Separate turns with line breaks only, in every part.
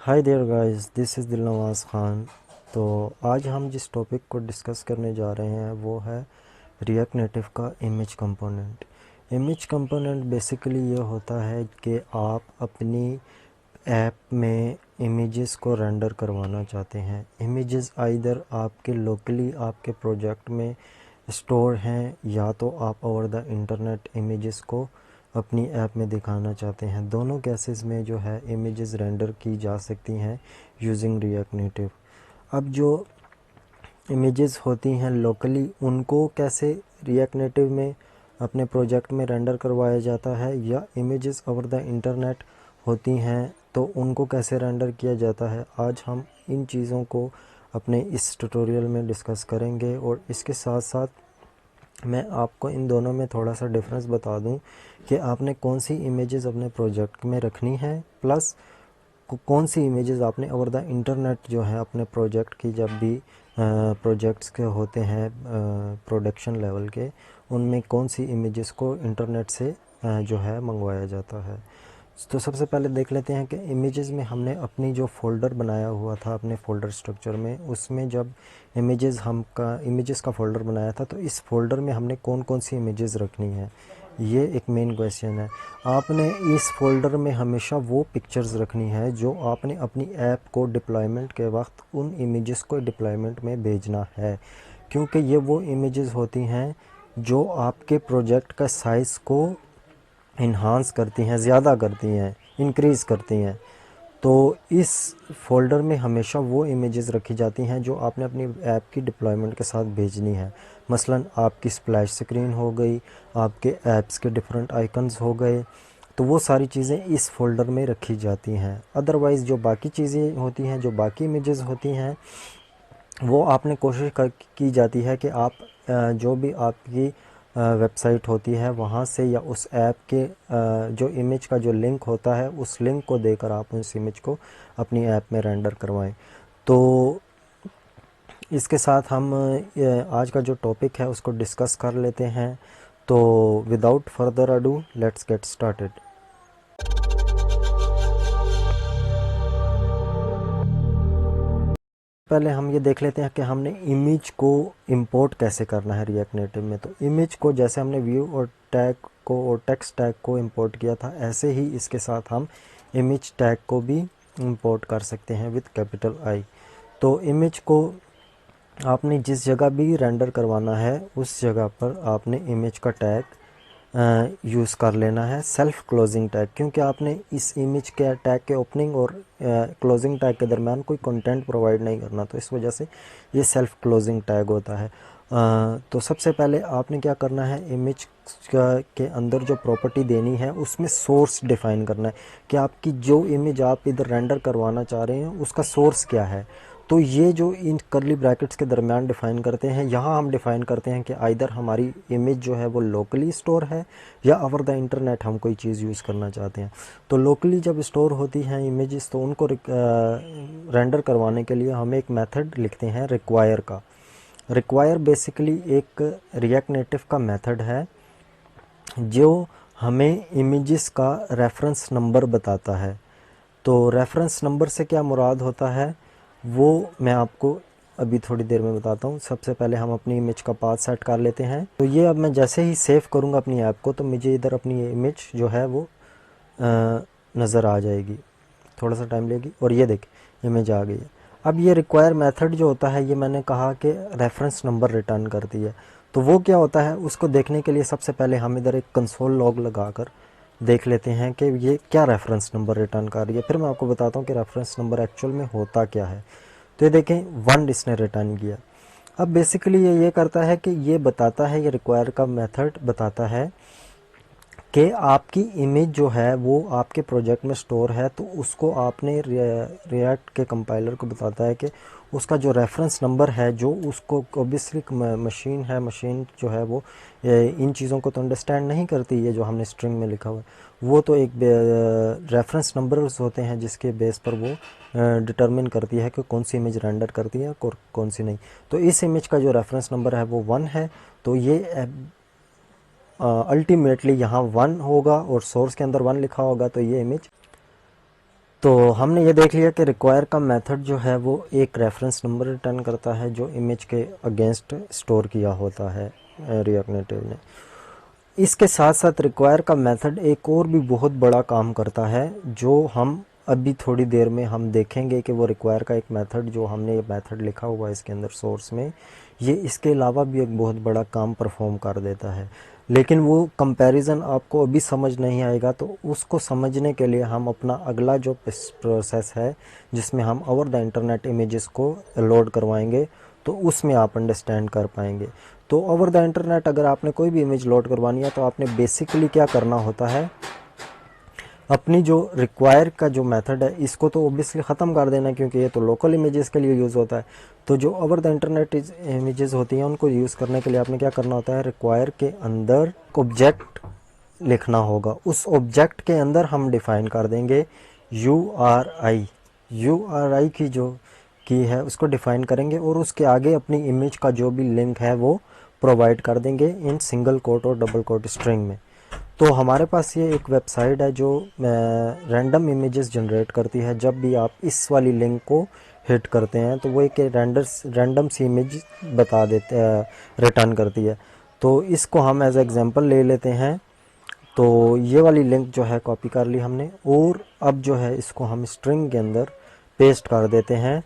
Hi there guys, this is Dilnawaz Khan. तो आज हम जिस टॉपिक को डिस्कस करने जा रहे हैं वो है रिएक्ट नेटिव का image component. Image component basically ये होता है कि आप अपनी ऐप में इमेजेस को रेंडर करवाना चाहते हैं। इमेजेस आइदर आपके लोकली आपके प्रोजेक्ट में स्टोर हैं या तो आप ओवर द इंटरनेट इमेजेस को अपनी ऐप में दिखाना चाहते हैं। दोनों केसेस में जो है इमेजेस रेंडर की जा सकती हैं यूजिंग रिएक्ट नेटिव। अब जो इमेजेस होती हैं लोकली उनको कैसे रिएक्ट नेटिव में अपने प्रोजेक्ट में रेंडर करवाया जाता है, या इमेजेस ओवर द इंटरनेट होती हैं तो उनको कैसे रेंडर किया जाता है, आज हम इन चीज़ों को अपने इस ट्यूटोरियल में डिस्कस करेंगे। और इसके साथ साथ मैं आपको इन दोनों में थोड़ा सा डिफरेंस बता दूं कि आपने कौन सी इमेजेस अपने प्रोजेक्ट में रखनी है, प्लस कौन सी इमेजेस आपने ओवर द इंटरनेट जो है अपने प्रोजेक्ट की, जब भी प्रोजेक्ट्स के होते हैं प्रोडक्शन लेवल के, उनमें कौन सी इमेजेस को इंटरनेट से जो है मंगवाया जाता है। तो सबसे पहले देख लेते हैं कि इमेजेस में हमने अपनी जो फ़ोल्डर बनाया हुआ था अपने फ़ोल्डर स्ट्रक्चर में, उसमें जब इमेजेस का फ़ोल्डर बनाया था तो इस फ़ोल्डर में हमने कौन कौन सी इमेजेस रखनी है, ये एक मेन क्वेश्चन है। आपने इस फ़ोल्डर में हमेशा वो पिक्चर्स रखनी है जो आपने अपनी ऐप को डिप्लॉयमेंट के वक्त उन इमेजेस को डिप्लॉयमेंट में भेजना है, क्योंकि ये वो इमेजेस होती हैं जो आपके प्रोजेक्ट का साइज़ को इन्हांस करती हैं, ज़्यादा करती हैं, इंक्रीज़ करती हैं। तो इस फ़ोल्डर में हमेशा वो इमेजेस रखी जाती हैं जो आपने अपनी ऐप की डिप्लॉयमेंट के साथ भेजनी है। मसलन आपकी स्प्लैश स्क्रीन हो गई, आपके ऐप्स के डिफरेंट आइकन्स हो गए, तो वो सारी चीज़ें इस फ़ोल्डर में रखी जाती हैं। अदरवाइज़ जो बाकी चीज़ें होती हैं, जो बाकी इमेजेस होती हैं, वो आपने कोशिश की जाती है कि आप जो भी आपकी वेबसाइट होती है वहाँ से या उस ऐप के जो इमेज का जो लिंक होता है उस लिंक को देकर आप उस इमेज को अपनी ऐप में रेंडर करवाएं। तो इसके साथ हम आज का जो टॉपिक है उसको डिस्कस कर लेते हैं। तो without further ado let's get started. पहले हम ये देख लेते हैं कि हमने इमेज को इंपोर्ट कैसे करना है रिएक्ट नेटिव में। तो इमेज को जैसे हमने व्यू और टैग को और टेक्स्ट टैग को इंपोर्ट किया था, ऐसे ही इसके साथ हम इमेज टैग को भी इंपोर्ट कर सकते हैं विद कैपिटल आई। तो इमेज को आपने जिस जगह भी रेंडर करवाना है उस जगह पर आपने इमेज का टैग यूज़ कर लेना है, सेल्फ क्लोजिंग टैग, क्योंकि आपने इस इमेज के टैग के ओपनिंग और क्लोजिंग टैग के दरमियान कोई कंटेंट प्रोवाइड नहीं करना, तो इस वजह से ये सेल्फ क्लोजिंग टैग होता है। तो सबसे पहले आपने क्या करना है, इमेज के अंदर जो प्रॉपर्टी देनी है उसमें सोर्स डिफ़ाइन करना है कि आपकी जो इमेज आप इधर रेंडर करवाना चाह रहे हैं उसका सोर्स क्या है। तो ये जो इन करली ब्रैकेट्स के दरमियान डिफ़ाइन करते हैं, यहाँ हम डिफ़ाइन करते हैं कि आइदर हमारी इमेज जो है वो लोकली स्टोर है या ओवर द इंटरनेट हम कोई चीज़ यूज़ करना चाहते हैं। तो लोकली जब स्टोर होती हैं इमेजेस तो उनको रेंडर करवाने के लिए हम एक मेथड लिखते हैं रिक्वायर का। रिक्वायर बेसिकली एक रिएक्ट नेटिव का मेथड है जो हमें इमेजेस का रेफरेंस नंबर बताता है। तो रेफरेंस नंबर से क्या मुराद होता है वो मैं आपको अभी थोड़ी देर में बताता हूँ। सबसे पहले हम अपनी इमेज का पाथ सेट कर लेते हैं। तो ये अब मैं जैसे ही सेव करूँगा अपनी ऐप को तो मुझे इधर अपनी इमेज जो है वो नज़र आ जाएगी, थोड़ा सा टाइम लेगी और ये देख इमेज आ गई है। अब ये रिक्वायर मेथड जो होता है, ये मैंने कहा कि रेफरेंस नंबर रिटर्न करती है। तो वो क्या होता है उसको देखने के लिए सबसे पहले हम इधर एक कंसोल लॉग लगाकर देख लेते हैं कि ये क्या रेफरेंस नंबर रिटर्न कर रही है। फिर मैं आपको बताता हूँ कि रेफरेंस नंबर एक्चुअल में होता क्या है। तो ये देखें 1 इसने रिटर्न किया। अब बेसिकली ये करता है कि ये बताता है, ये रिक्वायर का मेथड बताता है कि आपकी इमेज जो है वो आपके प्रोजेक्ट में स्टोर है, तो उसको आपने रिएक्ट के कंपाइलर को बताता है कि उसका जो रेफरेंस नंबर है, जो उसको ऑब्वियसली मशीन है, मशीन जो है वो इन चीज़ों को तो अंडरस्टैंड नहीं करती, ये जो हमने स्ट्रिंग में लिखा हुआ है वो तो एक रेफरेंस नंबर्स होते हैं जिसके बेस पर वो डिटरमिन करती है कि कौन सी इमेज रेंडर करती है और कौन सी नहीं। तो इस इमेज का जो रेफरेंस नंबर है वो 1 है। तो ये अल्टीमेटली यहाँ 1 होगा और सोर्स के अंदर 1 लिखा होगा, तो ये इमेज तो हमने ये देख लिया कि रिक्वायर का मेथड जो है वो एक रेफरेंस नंबर रिटर्न करता है जो इमेज के अगेंस्ट स्टोर किया होता है रिएक्ट नेटिव ने। इसके साथ साथ रिक्वायर का मेथड एक और भी बहुत बड़ा काम करता है जो हम अभी थोड़ी देर में हम देखेंगे कि वो रिक्वायर का एक मेथड जो हमने ये मेथड लिखा हुआ है इसके अंदर सोर्स में, ये इसके अलावा भी एक बहुत बड़ा काम परफॉर्म कर देता है। लेकिन वो कंपैरिजन आपको अभी समझ नहीं आएगा, तो उसको समझने के लिए हम अपना अगला जो प्रोसेस है जिसमें हम ओवर द इंटरनेट इमेजेस को लोड करवाएंगे, तो उसमें आप अंडरस्टैंड कर पाएंगे। तो ओवर द इंटरनेट अगर आपने कोई भी इमेज लोड करवानी है तो आपने बेसिकली क्या करना होता है, अपनी जो रिक्वायर का जो मेथड है इसको तो ओबियसली ख़त्म कर देना, क्योंकि ये तो लोकल इमेजेस के लिए यूज़ होता है। तो जो ओवर द इंटरनेट इमेजेस होती हैं उनको यूज़ करने के लिए आपने क्या करना होता है, रिक्वायर के अंदर ऑब्जेक्ट लिखना होगा। उस ऑब्जेक्ट के अंदर हम डिफ़ाइन कर देंगे URI की जो की है उसको डिफ़ाइन करेंगे और उसके आगे अपनी इमेज का जो भी लिंक है वो प्रोवाइड कर देंगे इन सिंगल कोट और डबल कोट स्ट्रिंग में। तो हमारे पास ये एक वेबसाइट है जो रैंडम इमेजेस जनरेट करती है। जब भी आप इस वाली लिंक को हिट करते हैं तो वो एक रैंडम सी इमेज बता देते रिटर्न करती है। तो इसको हम एज एग्जांपल ले लेते हैं। तो ये वाली लिंक जो है कॉपी कर ली हमने और अब जो है इसको हम स्ट्रिंग के अंदर पेस्ट कर देते हैं।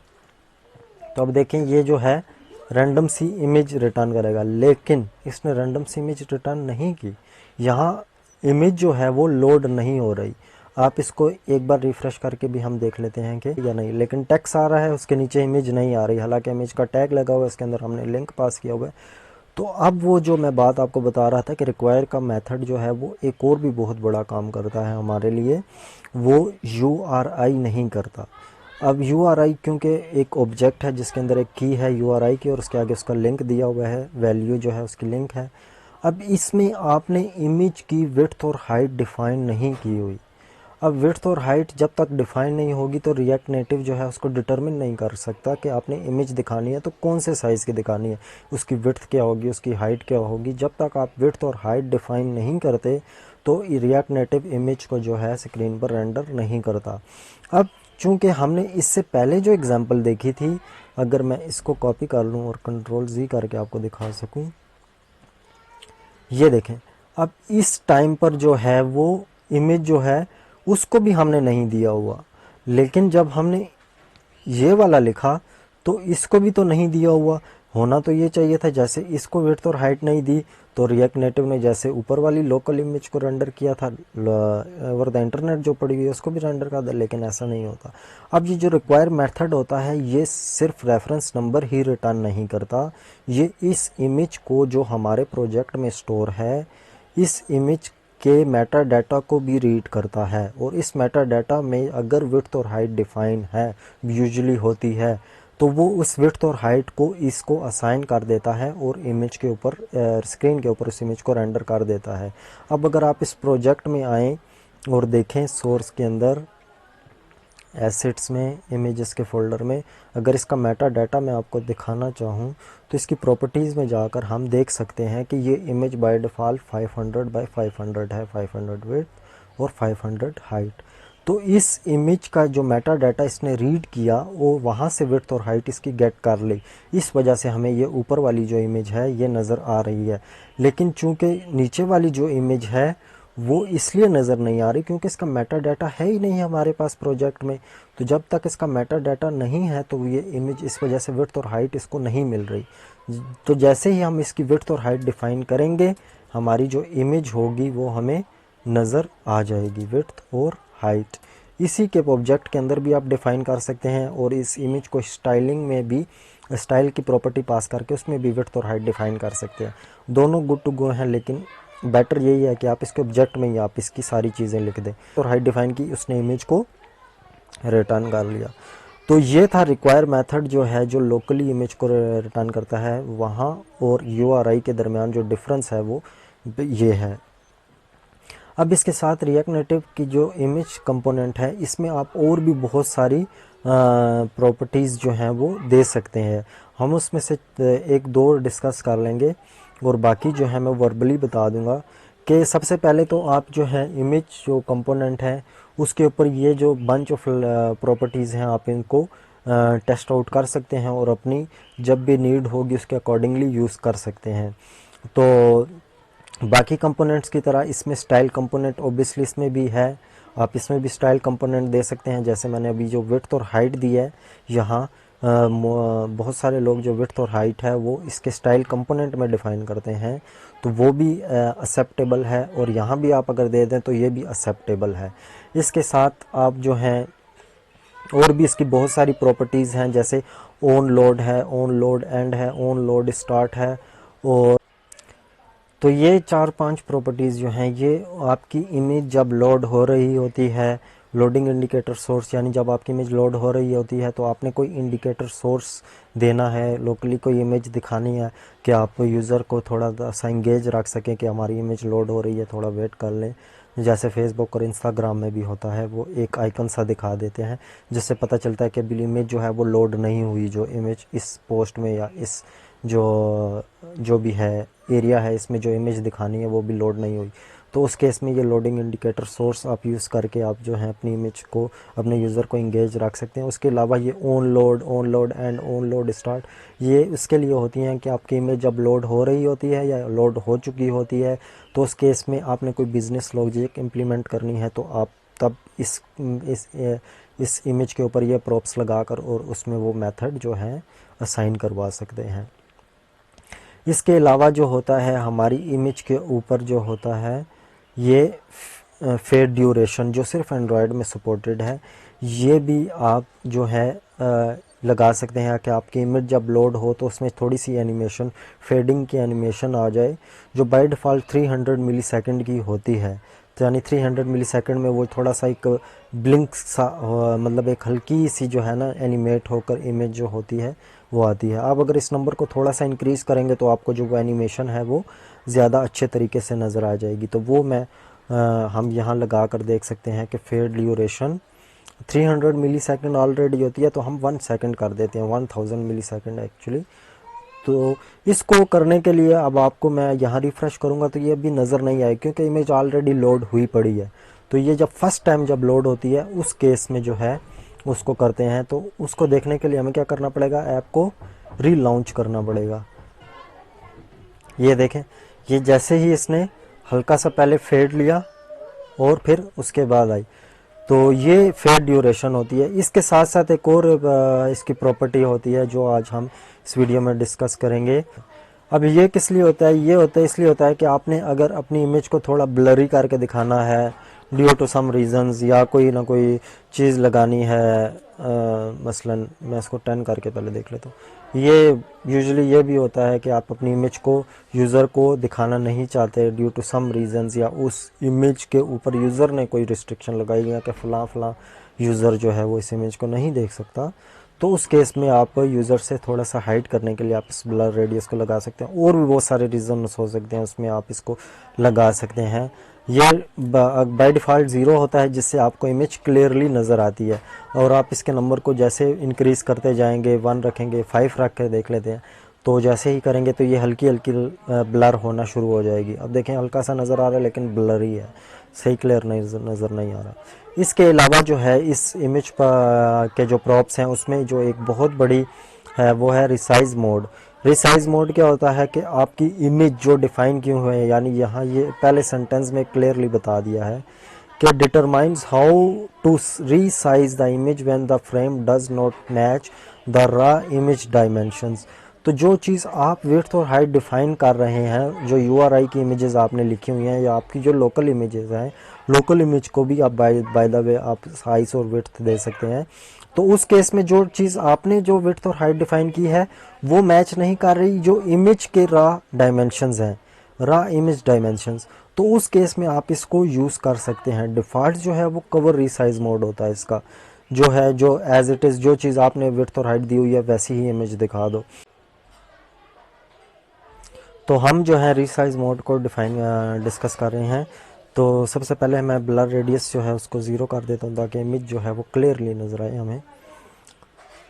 तो अब देखें ये जो है रैंडम सी इमेज रिटर्न करेगा, लेकिन इसने रैंडम सी इमेज रिटर्न नहीं की। यहाँ इमेज जो है वो लोड नहीं हो रही। आप इसको एक बार रिफ्रेश करके भी हम देख लेते हैं कि या नहीं, लेकिन टेक्स्ट आ रहा है उसके नीचे इमेज नहीं आ रही, हालांकि इमेज का टैग लगा हुआ है, इसके अंदर हमने लिंक पास किया हुआ है। तो अब वो जो मैं बात आपको बता रहा था कि रिक्वायर का मेथड जो है वो एक और भी बहुत बड़ा काम करता है हमारे लिए, वो URI नहीं करता। अब URI क्योंकि एक ऑब्जेक्ट है जिसके अंदर एक की है URI की और उसके आगे उसका लिंक दिया हुआ है, वैल्यू जो है उसकी लिंक है। अब इसमें आपने इमेज की विड्थ और हाइट डिफ़ाइन नहीं की हुई। अब विड्थ और हाइट जब तक डिफ़ाइन नहीं होगी तो रिएक्ट नेटिव जो है उसको डिटरमिन नहीं कर सकता कि आपने इमेज दिखानी है तो कौन से साइज़ की दिखानी है, उसकी विड्थ क्या होगी, उसकी हाइट क्या होगी। जब तक आप विड्थ और हाइट डिफ़ाइन नहीं करते तो रिएक्ट नेटिव इमेज को जो है स्क्रीन पर रेंडर नहीं करता। अब चूँकि हमने इससे पहले जो एग्ज़ाम्पल देखी थी, अगर मैं इसको कॉपी कर लूँ और Ctrl+Z करके आपको दिखा सकूँ, ये देखें। अब इस टाइम पर जो है वो इमेज जो है उसको भी हमने नहीं दिया हुआ, लेकिन जब हमने ये वाला लिखा तो इसको भी तो नहीं दिया हुआ। होना तो ये चाहिए था, जैसे इसको विड्थ और हाइट नहीं दी तो रिएक्ट नेटिव ने जैसे ऊपर वाली लोकल इमेज को रेंडर किया था ओवर द इंटरनेट जो पड़ी हुई है उसको भी रेंडर कर दे, लेकिन ऐसा नहीं होता। अब ये जो रिक्वायर मेथड होता है ये सिर्फ रेफरेंस नंबर ही रिटर्न नहीं करता, ये इस इमेज को जो हमारे प्रोजेक्ट में स्टोर है इस इमेज के मेटा डाटा को भी रीड करता है। और इस मेटा डाटा में अगर विड्थ और हाइट डिफाइन है, यूजुअली होती है, तो वो उस विड्थ और हाइट को इसको असाइन कर देता है और इमेज के ऊपर स्क्रीन के ऊपर उस इमेज को रेंडर कर देता है। अब अगर आप इस प्रोजेक्ट में आएँ और देखें सोर्स के अंदर एसेट्स में इमेजेस के फोल्डर में, अगर इसका मेटा डाटा मैं आपको दिखाना चाहूँ तो इसकी प्रॉपर्टीज़ में जाकर हम देख सकते हैं कि ये इमेज बाय डिफ़ॉल्ट 500 बाय 500 है, 500 विड्थ और 500 हाइट। तो इस इमेज का जो मेटा डाटा इसने रीड किया वो वहाँ से विड्थ और हाइट इसकी गेट कर ली, इस वजह से हमें ये ऊपर वाली जो इमेज है ये नज़र आ रही है। लेकिन चूँकि नीचे वाली जो इमेज है वो इसलिए नज़र नहीं आ रही क्योंकि इसका मेटा डाटा है ही नहीं हमारे पास प्रोजेक्ट में। तो जब तक इसका मेटा डाटा नहीं है तो ये इमेज इस वजह से विड्थ और हाइट इसको नहीं मिल रही। तो जैसे ही हम इसकी विड्थ और हाइट डिफ़ाइन करेंगे हमारी जो इमेज होगी वो हमें नज़र आ जाएगी, विड्थ और हाइट। इसी के ऑब्जेक्ट के अंदर भी आप डिफ़ाइन कर सकते हैं और इस इमेज को स्टाइलिंग में भी स्टाइल की प्रॉपर्टी पास करके उसमें भी विड्थ और हाइट डिफ़ाइन कर सकते हैं। दोनों गुड टू गो हैं, लेकिन बेटर यही है कि आप इसके ऑब्जेक्ट में ही आप इसकी सारी चीज़ें लिख दें। और हाइट डिफ़ाइन की उसने इमेज को रिटर्न कर लिया। तो ये था रिक्वायर मेथड जो है जो लोकली इमेज को रिटर्न करता है वहाँ, और URI के दरमियान जो डिफरेंस है वो ये है। अब इसके साथ रिएक्ट नेटिव की जो इमेज कंपोनेंट है इसमें आप और भी बहुत सारी प्रॉपर्टीज़ जो हैं वो दे सकते हैं। हम उसमें से एक दो डिस्कस कर लेंगे और बाकी जो है मैं वर्बली बता दूंगा कि सबसे पहले तो आप जो है इमेज जो कंपोनेंट है उसके ऊपर ये जो बंच ऑफ प्रॉपर्टीज़ हैं आप इनको टेस्ट आउट कर सकते हैं और अपनी जब भी नीड होगी उसके अकॉर्डिंगली यूज़ कर सकते हैं। तो बाकी कंपोनेंट्स की तरह इसमें स्टाइल कंपोनेंट ऑब्वियसली इसमें भी है, आप इसमें भी स्टाइल कंपोनेंट दे सकते हैं। जैसे मैंने अभी जो विड्थ और हाइट दी है यहाँ, बहुत सारे लोग जो विड्थ और हाइट है वो इसके स्टाइल कंपोनेंट में डिफ़ाइन करते हैं, तो वो भी एक्सेप्टेबल है, और यहाँ भी आप अगर दे दें तो ये भी एक्सेप्टेबल है। इसके साथ आप जो हैं और भी इसकी बहुत सारी प्रॉपर्टीज़ हैं, जैसे ऑन लोड है, ऑन लोड एंड है, ऑन लोड स्टार्ट है, और तो ये 4-5 प्रॉपर्टीज़ जो हैं ये आपकी इमेज जब लोड हो रही होती है, लोडिंग इंडिकेटर सोर्स, यानी जब आपकी इमेज लोड हो रही होती है तो आपने कोई इंडिकेटर सोर्स देना है, लोकली कोई इमेज दिखानी है कि आप यूज़र को थोड़ा सा इंगेज रख सकें कि हमारी इमेज लोड हो रही है, थोड़ा वेट कर लें। जैसे फेसबुक और इंस्टाग्राम में भी होता है, वो एक आइकन सा दिखा देते हैं जिससे पता चलता है कि अभी इमेज जो है वो लोड नहीं हुई, जो इमेज इस पोस्ट में या इस जो भी है एरिया है इसमें जो इमेज दिखानी है वो भी लोड नहीं हुई। तो उस केस में ये लोडिंग इंडिकेटर सोर्स आप यूज़ करके आप जो है अपनी इमेज को, अपने यूज़र को इंगेज रख सकते हैं। उसके अलावा ये on load and on load start, ये इसके लिए होती हैं कि आपकी इमेज जब लोड हो रही होती है या लोड हो चुकी होती है, तो उस केस में आपने कोई बिज़नेस लॉजिक इम्प्लीमेंट करनी है तो आप तब इस इमेज के ऊपर ये प्रॉप्स लगाकर और उसमें वो मेथड जो है असाइन करवा सकते हैं। इसके अलावा जो होता है हमारी इमेज के ऊपर जो होता है ये फेड ड्यूरेशन, जो सिर्फ एंड्रॉयड में सपोर्टेड है, ये भी आप जो है लगा सकते हैं कि आपकी इमेज जब लोड हो तो उसमें थोड़ी सी एनिमेशन, फेडिंग की एनिमेशन आ जाए, जो बाय डिफ़ॉल्ट 300 मिलीसेकंड की होती है। तो यानी 300 मिलीसेकंड में वो थोड़ा सा एक ब्लिंक सा, मतलब एक हल्की सी जो है ना एनिमेट होकर इमेज जो होती है वो आती है। आप अगर इस नंबर को थोड़ा सा इंक्रीज़ करेंगे तो आपको जो वो एनिमेशन है वो ज़्यादा अच्छे तरीके से नज़र आ जाएगी। तो वो हम यहाँ लगा कर देख सकते हैं कि फेड ड्यूरेशन 300 मिलीसेकंड ऑलरेडी होती है, तो हम 1 सेकंड कर देते हैं, 1000 मिलीसेकंड एक्चुअली। तो इसको करने के लिए अब आपको मैं यहाँ रिफ़्रेश करूँगा तो ये अभी नज़र नहीं आए क्योंकि इमेज ऑलरेडी लोड हुई पड़ी है। तो ये जब फर्स्ट टाइम जब लोड होती है उस केस में जो है उसको करते हैं। तो उसको देखने के लिए हमें क्या करना पड़ेगा, ऐप को रीलॉन्च करना पड़ेगा। ये देखें, ये जैसे ही इसने हल्का सा पहले फेड लिया और फिर उसके बाद आई, तो ये फेड ड्यूरेशन होती है। इसके साथ साथ एक और इसकी प्रॉपर्टी होती है जो आज हम इस वीडियो में डिस्कस करेंगे। अब ये किस लिए होता है, ये होता है इसलिए होता है कि आपने अगर अपनी इमेज को थोड़ा ब्लरी करके दिखाना है ड्यू टू सम रीजंस, या कोई ना कोई चीज़ लगानी है, मसलन मैं इसको 10 करके पहले देख लेता हूँ। ये यूजुअली ये भी होता है कि आप अपनी इमेज को यूज़र को दिखाना नहीं चाहते ड्यू टू सम रीजंस, या उस इमेज के ऊपर यूज़र ने कोई रिस्ट्रिक्शन लगाई है कि फ़लाँ यूज़र जो है वो इस इमेज को नहीं देख सकता। तो उस केस में आप यूज़र से थोड़ा सा हाइड करने के लिए आप इस ब्लर रेडियस को लगा सकते हैं, और भी बहुत सारे रीज़न्स हो सकते हैं उसमें आप इसको लगा सकते हैं। ये बाय डिफ़ॉल्ट 0 होता है जिससे आपको इमेज क्लियरली नज़र आती है, और आप इसके नंबर को जैसे इंक्रीज़ करते जाएंगे, 1 रखेंगे, 5 रख कर देख लेते हैं, तो जैसे ही करेंगे तो ये हल्की हल्की ब्लर होना शुरू हो जाएगी। अब देखें हल्का सा नज़र आ रहा है लेकिन ब्लर ही है, सही क्लियर नज़र नहीं आ रहा। इसके अलावा जो है इस इमेज के जो प्रॉप्स हैं उसमें जो एक बहुत बड़ी है वो है रिसाइज मोड। रिसाइज मोड क्या होता है कि आपकी इमेज जो डिफ़ाइन की हुई है, यानी यहाँ ये पहले सेंटेंस में क्लियरली बता दिया है कि determines how to resize the image when the frame does not match the raw image dimensions. तो जो चीज़ आप विड्थ और हाइट डिफ़ाइन कर रहे हैं, जो यूआरआई की इमेजेस आपने लिखी हुई हैं या आपकी जो लोकल इमेजेस हैं, लोकल इमेज को भी आप बाय द वे आप साइज और विड्थ दे सकते हैं। तो उस केस में जो चीज़ आपने जो विड्थ और हाइट डिफ़ाइन की है वो मैच नहीं कर रही जो इमेज के रॉ डायमेंशंस हैं, रॉ इमेज डायमेंशंस, तो उस केस में आप इसको यूज़ कर सकते हैं। डिफ़ॉल्ट जो है वो कवर रीसाइज मोड होता है इसका, जो है जो एज इट इज़ जो चीज़ आपने विड्थ और हाइट दी हुई है वैसी ही इमेज दिखा दो। तो हम जो है रीसाइज मोड को डिस्कस कर रहे हैं। तो सबसे पहले मैं ब्लर रेडियस जो है उसको 0 कर देता हूँ ताकि इमेज जो है वो क्लियरली नज़र आए हमें।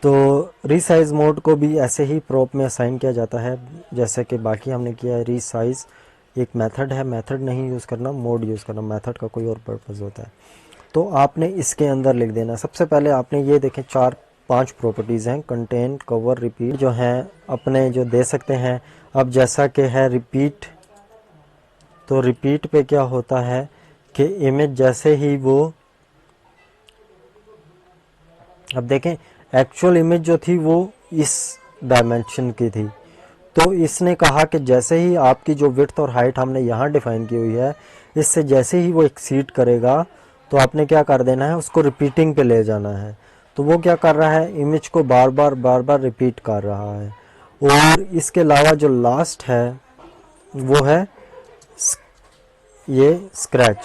तो रीसाइज मोड को भी ऐसे ही प्रॉप में असाइन किया जाता है जैसे कि बाकी हमने किया है रीसाइज एक मेथड है, मेथड नहीं यूज़ करना, मोड यूज़ करना। मेथड का कोई और पर्पज़ होता है। तो आपने इसके अंदर लिख देना। सबसे पहले आपने ये देखें 4-5 प्रॉपर्टीज़ हैं, कंटेन, कवर, रिपीट जो हैं अपने जो दे सकते हैं। अब जैसा कि है रिपीट, तो रिपीट पे क्या होता है कि इमेज जैसे ही वो, अब देखें एक्चुअल इमेज जो थी वो इस डायमेंशन की थी, तो इसने कहा कि जैसे ही आपकी जो विड्थ और हाइट हमने यहाँ डिफाइन की हुई है, इससे जैसे ही वो एक्सीड करेगा तो आपने क्या कर देना है, उसको रिपीटिंग पे ले जाना है। तो वो क्या कर रहा है, इमेज को बार बार रिपीट कर रहा है। और इसके अलावा जो लास्ट है वो है ये स्क्रैच।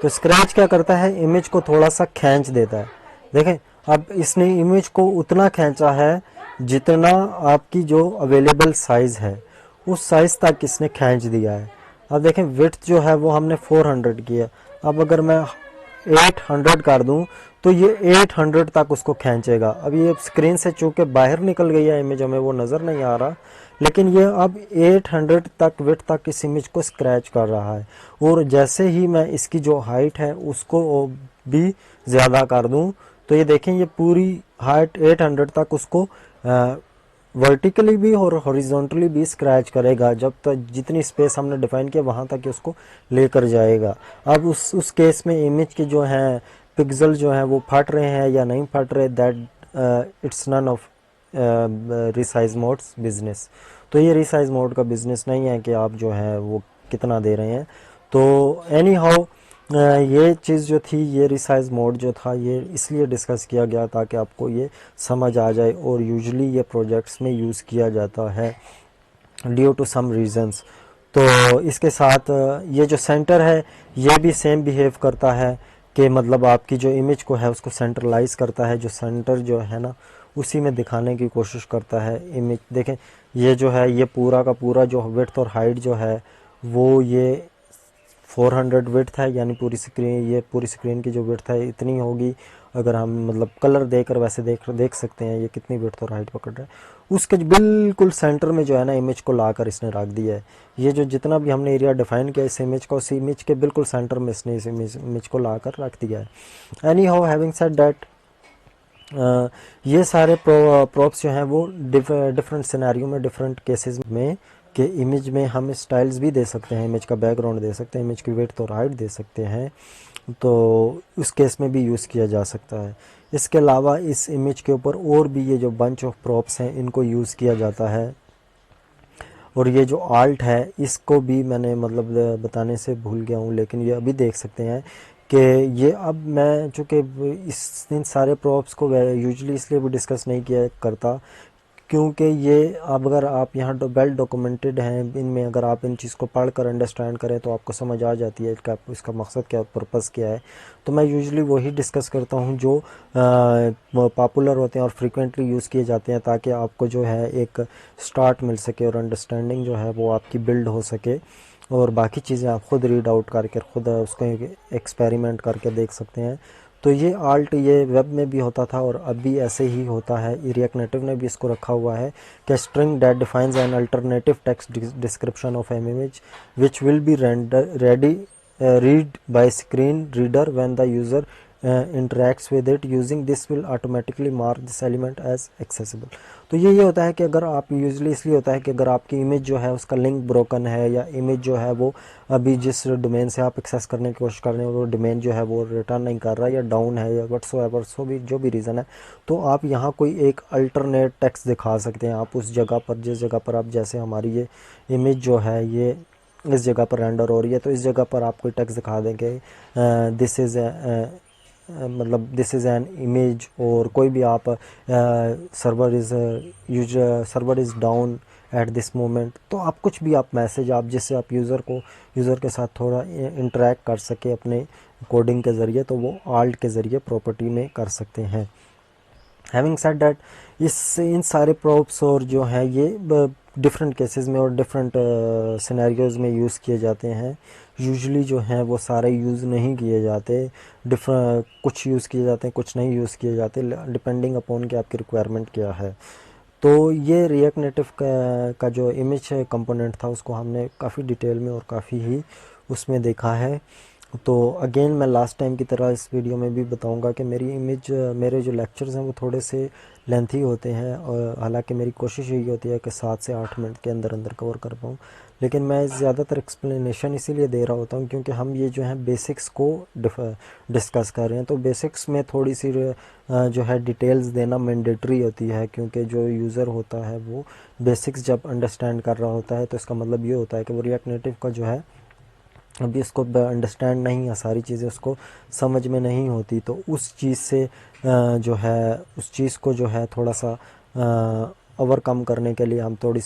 तो स्क्रैच क्या करता है, इमेज को थोड़ा सा खींच देता है। देखें अब इसने इमेज को उतना खींचा है जितना आपकी जो अवेलेबल साइज़ है उस साइज़ तक इसने खींच दिया है। अब देखें विड्थ जो है वो हमने 400 की है। अब अगर मैं 800 कर दूं तो ये 800 तक उसको खींचेगा। अब ये स्क्रीन से चूँकि बाहर निकल गई है इमेज, हमें वो नज़र नहीं आ रहा, लेकिन ये अब 800 तक विड्थ तक इस इमेज को स्क्रैच कर रहा है। और जैसे ही मैं इसकी जो हाइट है उसको भी ज़्यादा कर दूं तो ये देखें ये पूरी हाइट 800 तक उसको वर्टिकली भी और हॉरिजॉन्टली भी स्क्रैच करेगा। जब तक जितनी स्पेस हमने डिफाइन किया वहाँ तक उसको लेकर जाएगा। अब उस केस में इमेज के जो हैं पिक्सल जो हैं वो फट रहे हैं या नहीं फट रहे, that it's none of resize modes business. तो ये रिसाइज मोड का बिजनेस नहीं है कि आप जो है वो कितना दे रहे हैं। तो एनी हाउ ये चीज़ जो थी, ये रिसाइज मोड जो था ये इसलिए डिस्कस किया गया ताकि आपको ये समझ आ जाए। और यूजुअली ये प्रोजेक्ट्स में यूज़ किया जाता है ड्यू टू सम रीजंस। तो इसके साथ ये जो सेंटर है ये भी सेम बिहेव करता है कि मतलब आपकी जो इमेज को है उसको सेंट्रलाइज करता है। जो सेंटर जो है ना उसी में दिखाने की कोशिश करता है इमेज। देखें ये जो है ये पूरा का पूरा जो विड्थ और हाइट जो है वो ये 400 विड्थ है, यानी पूरी स्क्रीन, ये पूरी स्क्रीन की जो विड्थ है इतनी होगी। अगर हम मतलब कलर देकर वैसे देख सकते हैं ये कितनी विड्थ और हाइट पकड़ रहा है। उसके बिल्कुल सेंटर में जो है ना इमेज को लाकर इसने रख दिया है। ये जो जितना भी हमने एरिया डिफाइन किया इस इमेज का, उस इमेज के बिल्कुल सेंटर में इसने इस इमेज को लाकर रख दिया है। Any how having said that, ये सारे प्रॉप्स जो हैं वो डिफरेंट सिनेरियो में, डिफरेंट केसेस में कि इमेज में हम स्टाइल्स भी दे सकते हैं, इमेज का बैकग्राउंड दे सकते हैं, इमेज की विड्थ और हाइट दे सकते हैं। तो उस केस में भी यूज़ किया जा सकता है। इसके अलावा इस इमेज के ऊपर और भी ये जो बंच ऑफ प्रॉप्स हैं इनको यूज़ किया जाता है। और ये जो आल्ट है इसको भी मैंने मतलब बताने से भूल गया हूँ, लेकिन ये अभी देख सकते हैं कि ये अब मैं चूँकि इन सारे प्रॉप्स को यूजुअली इसलिए भी डिस्कस नहीं किया करता क्योंकि ये अब अगर आप यहाँ वेल डॉक्यूमेंटेड हैं इनमें, अगर आप इन चीज़ को पढ़ कर अंडरस्टैंड करें तो आपको समझ आ जाती है कि इसका मकसद क्या, पर्पस क्या है। तो मैं यूजुअली वही डिस्कस करता हूँ जो पॉपुलर होते हैं और फ्रीक्वेंटली यूज़ किए जाते हैं, ताकि आपको जो है एक स्टार्ट मिल सके और अंडरस्टैंडिंग जो है वो आपकी बिल्ड हो सके। और बाकी चीज़ें आप ख़ुद रीड आउट करके ख़ुद उसको एक्सपेरिमेंट करके देख सकते हैं। तो ये आल्ट ये वेब में भी होता था और अब भी ऐसे ही होता है। रिएक्ट नेटिव ने भी इसको रखा हुआ है कि string that defines an alternative text description of an image which will be read by screen reader when the user interacts with it using this will automatically mark this element as accessible। तो ये होता है कि अगर आप usually इसलिए होता है कि अगर आपकी इमेज जो है उसका लिंक ब्रोकन है या इमेज जो है वो अभी जिस डोमेन से आप एक्सेस करने की कोशिश कर रहे हैं वो डोमेन जो है वो रिटर्न नहीं कर रहा या डाउन है या व्हाट्सोएवर सो भी जो भी रीज़न है, तो आप यहाँ कोई एक अल्टरनेट टेक्स्ट दिखा सकते हैं। आप उस जगह पर जिस जगह पर आप, जैसे हमारी ये इमेज जो है ये इस जगह पर रेंडर हो रही है तो इस जगह पर आप कोई टेक्स्ट दिखा देंगे दिस इज़ मतलब दिस इज़ एन इमेज, और कोई भी आप server is down at this moment. तो आप कुछ भी आप मैसेज आप जिससे आप यूज़र के साथ थोड़ा इंटरेक्ट कर सके अपने कोडिंग के ज़रिए, तो वो आल्ट के ज़रिए प्रॉपर्टी में कर सकते हैं। हैविंग सेड दैट, इन सारे प्रॉप्स और जो है ये डिफरेंट केसेस में और डिफरेंट सिनेरियोज़ में यूज़ किए जाते हैं। यूजुअली जो हैं वो सारे यूज़ नहीं किए जाते, कुछ यूज़ किए जाते हैं, कुछ नहीं यूज़ किए जाते, डिपेंडिंग अपॉन कि आपकी रिक्वायरमेंट क्या है। तो ये रिएक्ट नेटिव का जो इमेज कंपोनेंट था उसको हमने काफ़ी डिटेल में और काफ़ी ही उसमें देखा है। तो अगेन मैं लास्ट टाइम की तरह इस वीडियो में भी बताऊंगा कि मेरे जो लेक्चर्स हैं वो थोड़े से लेंथी होते हैं, और हालांकि मेरी कोशिश यही होती है कि 7 से 8 मिनट के अंदर अंदर कवर कर पाऊँ, लेकिन मैं ज़्यादातर एक्सप्लेनेशन इसीलिए दे रहा होता हूँ क्योंकि हम ये जो है बेसिक्स को डिस्कस कर रहे हैं। तो बेसिक्स में थोड़ी सी जो है डिटेल्स देना मैंडेटरी होती है, क्योंकि जो यूज़र होता है वो बेसिक्स जब अंडरस्टैंड कर रहा होता है तो इसका मतलब ये होता है कि वो रिएक्ट नेटिव का जो है अभी उसको अंडरस्टैंड नहीं है, सारी चीज़ें उसको समझ में नहीं होती। तो उस चीज़ से जो है उस चीज़ को जो है थोड़ा सा ओवरकम करने के लिए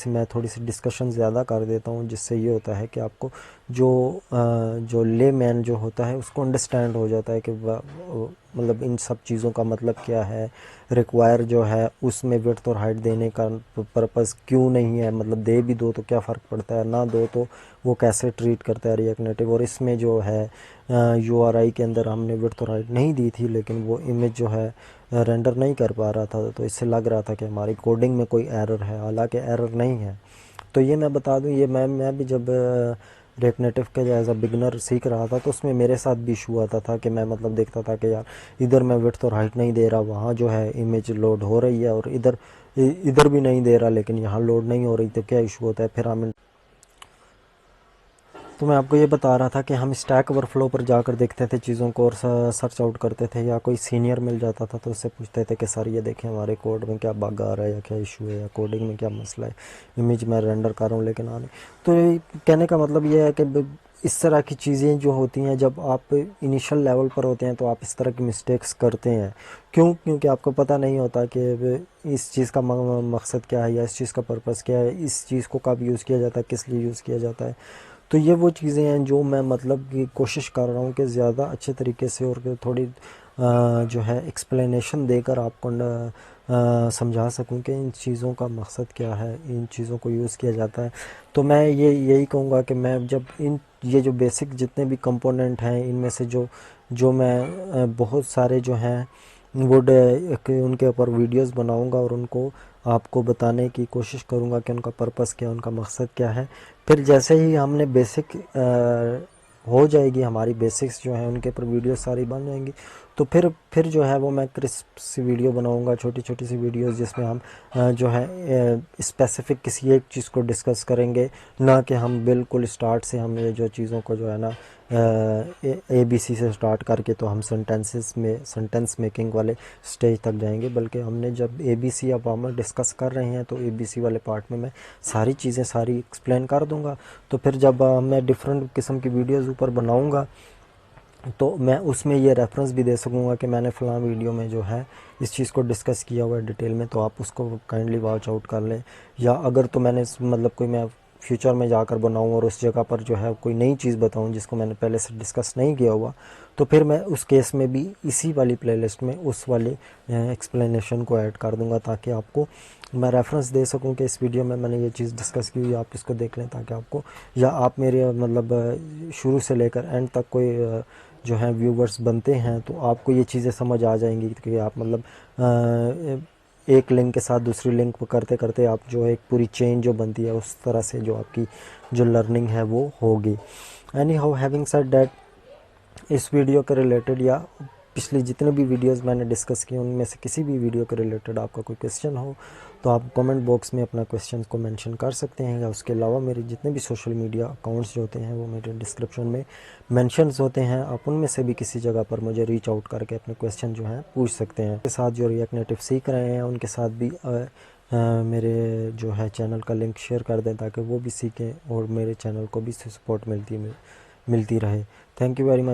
मैं थोड़ी सी डिस्कशन ज़्यादा कर देता हूँ, जिससे ये होता है कि आपको जो ले मैन जो होता है उसको अंडरस्टैंड हो जाता है कि मतलब इन सब चीज़ों का मतलब क्या है, रिक्वायर जो है उसमें विड्थ और हाइट देने का पर्पस क्यों नहीं है, मतलब दे भी दो तो क्या फ़र्क पड़ता है, ना दो तो वो कैसे ट्रीट करता है रिएक्ट नेटिव। और इसमें जो है URI के अंदर हमने विड्थ और हाइट नहीं दी थी, लेकिन वो इमेज जो है रेंडर नहीं कर पा रहा था, तो इससे लग रहा था कि हमारी कोडिंग में कोई एरर है, हालांकि एरर नहीं है। तो ये मैं बता दूं, ये मैं भी जब रिएक्ट नेटिव के एज अ बिगनर सीख रहा था तो उसमें मेरे साथ भी इशू आता था कि मैं मतलब देखता था कि यार इधर मैं विड्थ और हाइट नहीं दे रहा, वहाँ जो है इमेज लोड हो रही है, और इधर इधर भी नहीं दे रहा लेकिन यहाँ लोड नहीं हो रही, तो क्या इशू होता है। फिर हम तो मैं आपको ये बता रहा था कि हम स्टैक ओवरफ्लो पर जाकर देखते थे चीज़ों को और सर्च आउट करते थे, या कोई सीनियर मिल जाता था तो उससे पूछते थे कि सर ये देखें हमारे कोड में क्या बग आ रहा है, या क्या इशू है, या कोडिंग में क्या मसला है, इमेज मैं रेंडर कर रहा हूँ लेकिन आने। तो कहने का मतलब ये है कि इस तरह की चीज़ें जो होती हैं, जब आप इनिशियल लेवल पर होते हैं तो आप इस तरह की मिस्टेक्स करते हैं। क्योंकि आपको पता नहीं होता कि इस चीज़ का मकसद क्या है, या इस चीज़ का पर्पस क्या है, इस चीज़ को कब यूज़ किया जाता है, किस लिए यूज़ किया जाता है। तो ये वो चीज़ें हैं जो मैं मतलब कि कोशिश कर रहा हूँ कि ज़्यादा अच्छे तरीके से और थोड़ी जो है एक्सप्लेनेशन देकर आपको समझा सकूं कि इन चीज़ों का मकसद क्या है, इन चीज़ों को यूज़ किया जाता है। तो मैं यही कहूँगा कि मैं जब ये जो बेसिक जितने भी कंपोनेंट हैं इनमें से जो मैं बहुत सारे जो हैं वो उनके ऊपर वीडियोस बनाऊंगा और उनको आपको बताने की कोशिश करूंगा कि उनका पर्पस क्या है, उनका मकसद क्या है। फिर जैसे ही हमने बेसिक हो जाएगी, हमारी बेसिक्स जो हैं उनके ऊपर वीडियो सारी बन जाएंगी, तो फिर जो है वो मैं क्रिस्प सी वीडियो बनाऊंगा, छोटी छोटी सी वीडियोस जिसमें हम जो है स्पेसिफिक किसी एक चीज़ को डिस्कस करेंगे, ना कि हम बिल्कुल स्टार्ट से हम ये जो चीज़ों को जो है ना ABC से स्टार्ट करके तो हम सेंटेंस मेकिंग वाले स्टेज तक जाएंगे, बल्कि हमने जब ABC अब हम डिस्कस कर रहे हैं तो ABC वाले पार्ट में मैं सारी चीज़ें सारी एक्सप्लेन कर दूंगा। तो फिर जब मैं डिफरेंट किस्म की वीडियोज़ ऊपर बनाऊंगा तो मैं उसमें ये रेफरेंस भी दे सकूँगा कि मैंने फ़लाँ वीडियो में जो है इस चीज़ को डिस्कस किया हुआ है डिटेल में, तो आप उसको काइंडली वॉच आउट कर लें। या अगर तो मैंने मतलब कोई मैं फ्यूचर में जाकर बनाऊँ और उस जगह पर जो है कोई नई चीज़ बताऊँ जिसको मैंने पहले से डिस्कस नहीं किया हुआ, तो फिर मैं उस केस में भी इसी वाली प्लेलिस्ट में उस वाली एक्सप्लेनेशन को ऐड कर दूँगा, ताकि आपको मैं रेफरेंस दे सकूं कि इस वीडियो में मैंने ये चीज़ डिस्कस की हुई, आप इसको देख लें, ताकि आपको या आप मेरे मतलब शुरू से लेकर एंड तक कोई जो है व्यूवर्स बनते हैं तो आपको ये चीज़ें समझ आ जाएंगी कि आप मतलब एक लिंक के साथ दूसरी लिंक को करते करते आप जो है एक पूरी चेन जो बनती है उस तरह से जो आपकी जो लर्निंग है वो होगी। Any how having said that, इस वीडियो के रिलेटेड या पिछली जितने भी वीडियोस मैंने डिस्कस किए उनमें से किसी भी वीडियो के रिलेटेड आपका कोई क्वेश्चन हो तो आप कमेंट बॉक्स में अपना क्वेश्चन को मेंशन कर सकते हैं, या उसके अलावा मेरे जितने भी सोशल मीडिया अकाउंट्स जो होते हैं वो मेरे डिस्क्रिप्शन में मेंशंस होते हैं, आप उनमें से भी किसी जगह पर मुझे रीच आउट करके अपने क्वेश्चन जो हैं पूछ सकते हैं। के साथ जो रिएक्ट नेटिव सीख रहे हैं उनके साथ भी मेरे जो है चैनल का लिंक शेयर कर दें ताकि वो भी सीखें और मेरे चैनल को भी सपोर्ट मिलती रहे। Thank you very much.